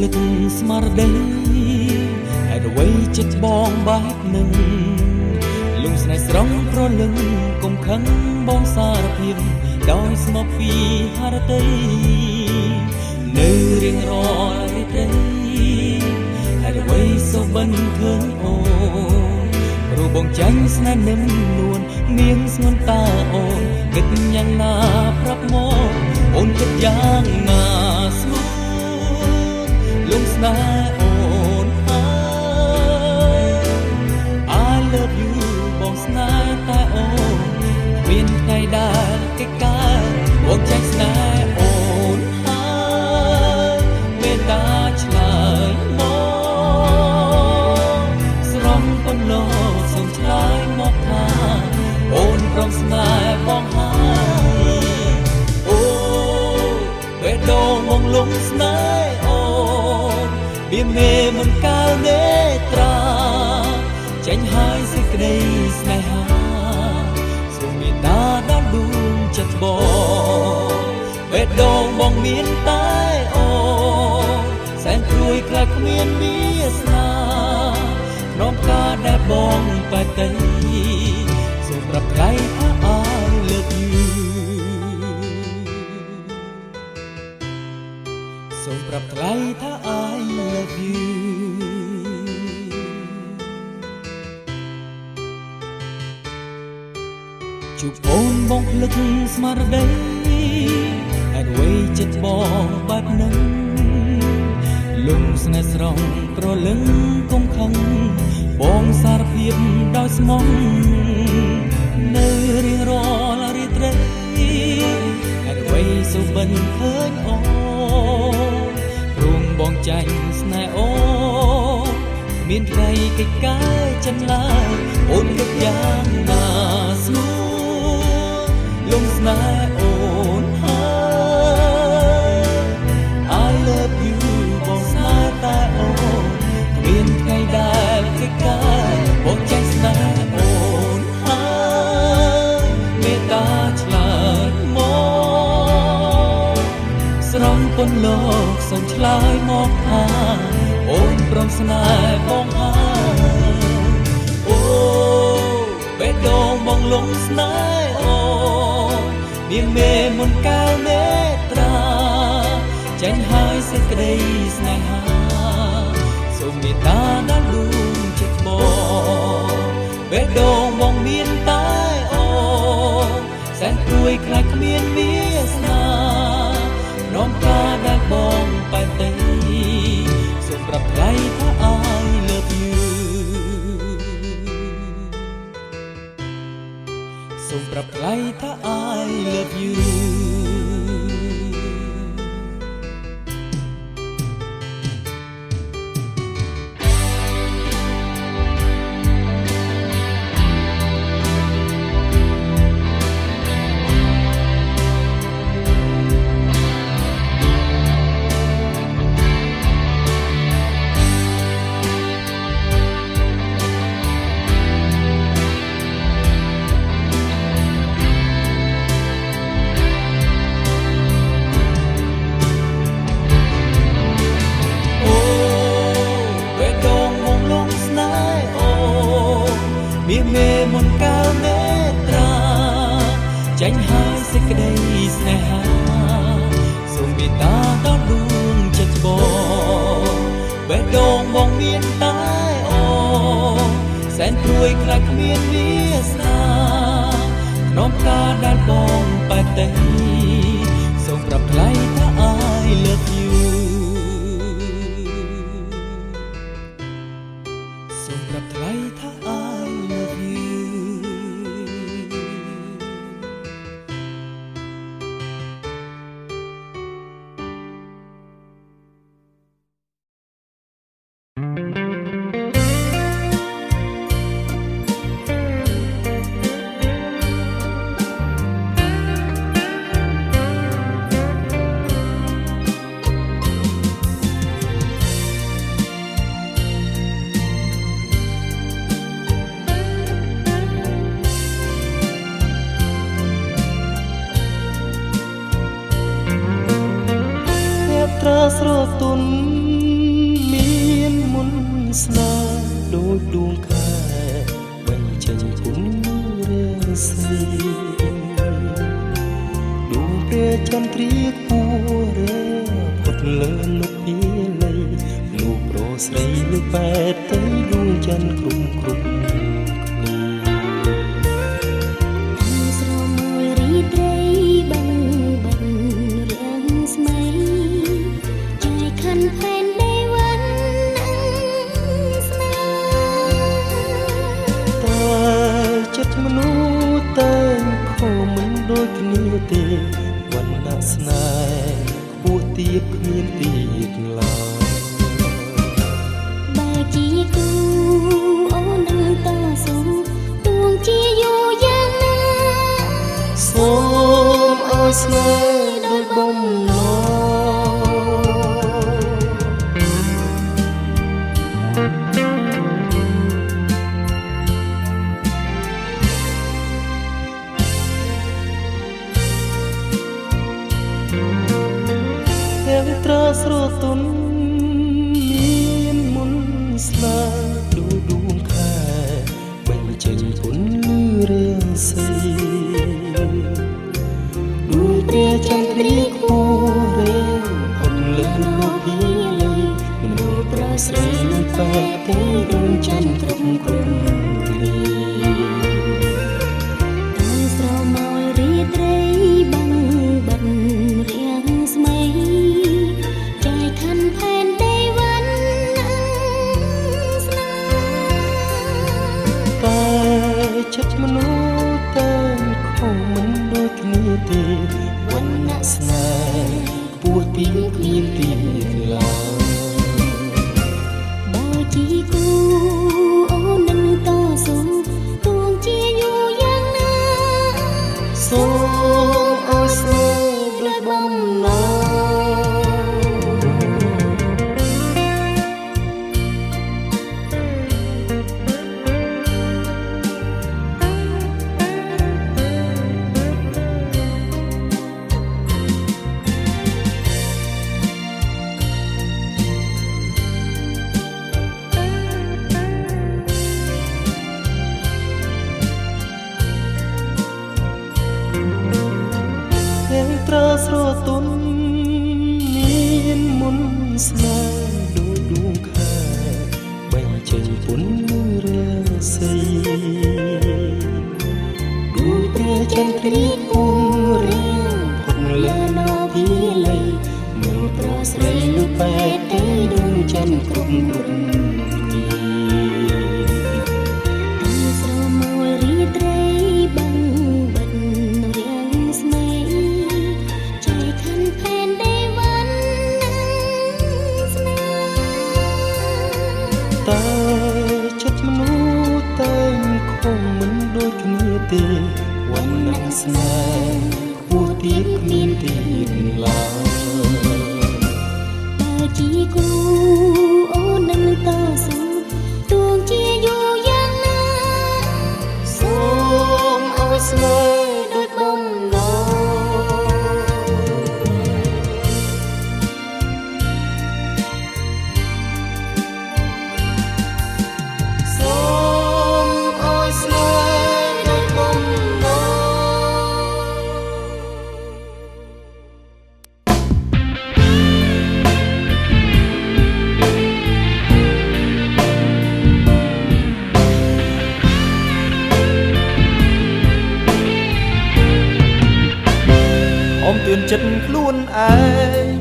ลึกស្មារតីហេតុអ្វីចិត្តបងបែបនឹងលំស្នេហ៍ស្រងប្រលឹងកុំខឹងបងសារភាពដោយស្មោកពីហរតីនៅរៀងរាល់រាត្រីហេតុអ្វីសូបិនឃើញអូនព្រោះបងចាញ់ស្នេហ៍នឹមនួននាងស្ងួនតាអូនគិតយ៉ាងណាប្រាប់មកអូនគិតយ៉ាងណាស្ងួនលំស្នេហ៍អូនហើយ I love you បងស្នេហ៍តែអូនមានថ្ងៃដែលកិច្ចការបងចាញ់ស្នេហ៍អូនហើយមេត្តាឆ្លើយមកស្រងប៉ុណ្ណោះសូមឆ្លើយមកថាអូនព្រមស្នេហ៍បងហើយអូបេះដូងបងលំស្នេហ៍អូនវាមេមិនកាលនេត្រាចេញហើយសេចក្តីស្នេហាសូមមេត្តាដល់ដួងចិត្តបងបេះដូងបងមានតែអូនសែនព្រួយខ្លាចគ្មានវាសនាក្នុងការដែលបងបែកទៅសូមប្រាប់ថ្លៃថា I love you សូមប្រាប់ថ្លៃថា I love you ជួបអូនបងភ្លឹកស្មារតីហេតុអ្វីចិត្តបងបែបនឹងលំស្នេហ៍ស្រងប្រលឹងកុំខឹងបងសារភាពដោយស្មោះនៅរៀងរាល់រាត្រីហេតុអ្វីសូបិនឃើញអូនព្រមបងចាញ់ស្នេហ៍អូនមានថ្ងៃកិច្ចការចិនឡើយអូនគិតយ៉ាងណាស្ងួនលំស្នេហ៍អូនហើយ I love you បងស្នេហ៍តែអូនមានថ្ងៃដែលកិច្ចការបងចាញ់ស្នេហ៍អូនហើយមេត្តាឆ្លើយមកស្រងពន្លកសូមឆ្លើយមកថាអូនព្រមស្នេហ៍បងហើយអូបេះដូងបងលំស្នេហ៍អូនមានមេមុនកាលមេត្រាចាញ់ហើយសេចក្តីស្នេហាសូមមេត្តាដល់ដួងចិត្តបងបេះដូងបងមានតែអូនសែនព្រួយខ្លាចគ្មានវាសនាក្នុងការដែលបងបែកទៅសូមប្រាប់ថ្លៃថា I love you សូមប្រាប់ថ្លៃថា I love you មានមេមុនកាលមេត្រាចាញ់ហើយសេចក្តីស្នេហាសូមមេត្តាដល់ដួងចិត្តបងបេះដូងបងមានតែអូនសែនព្រួយខ្លាចគ្មានវាសនាក្នុងការដែលបងបែកទៅសូមប្រាប់ថ្លៃថា I love you សូមប្រាប់ថ្លៃថា I love you អ ពុនរឿងស្រីដួងព្រះចន្ទ្រាគួររើផុតលើលោកពីលីលោកប្រុសស្រីលើបែតទៅដួងច័ន្ទគ្រប់គ្រប់មនុស្សតែខុសមិនដូចគ្នាទេវណ្ណៈស្នេហ៍ខ្ពស់ទាបគ្មានទៀតឡើយបើជាគូអូននឹងតស៊ូដួងជាយូរយ៉ាងណាសូមឲ្យស្នេហ៍ដូចបំណងត្រាស្រទន់មានមុនស្លាដូចដួងខែបញ្ចេញពុនរឿងស្រីដួងព្រះចន្ទ្រាគួររើផុតលើលោកពីលីមនុស្សប្រុសស្រីនឹងបែកទៅដួងច័ន្ទគ្រប់គ្រប់គ្នាស្រមោលរីត្រីបាំងបិទរៀងស្មីចិត្តមនុស្សតែខុសមិនដូចគ្នាទេវណ្ណៈស្នេហ៍ខ្ពស់ពីគ្មានទៀតឡើយបើជាគូអូននឹងតស៊ូទោះជាយូរយ៉ាងណាសូមឲ្យស្នេហ៍ដូចបំណងត្រាស្រទន់មានមុនស្នេហ៍ដូចដួងខែបញ្ចេញពុនរឿងស្រីដួងព្រះចន្ទ្រាគួររើផុតលើលោកពីលីមនុស្សប្រុសស្រីលើបែកទៅដួងច័ន្ទគ្រប់គ្រប់តែចិត្តមនុស្សតែខុសមិនដូចគ្នាទេវណ្ណៈស្នេហ៍ខ្ពស់ទាបគ្មានទៀតឡើយបើជាគូអូននឹងតស៊ូទោះជាយូរយ៉ាងណាសូមឲ្យស្នេហ៍ដូចបំណងអមទឿនចិត្តខ្លួនឯង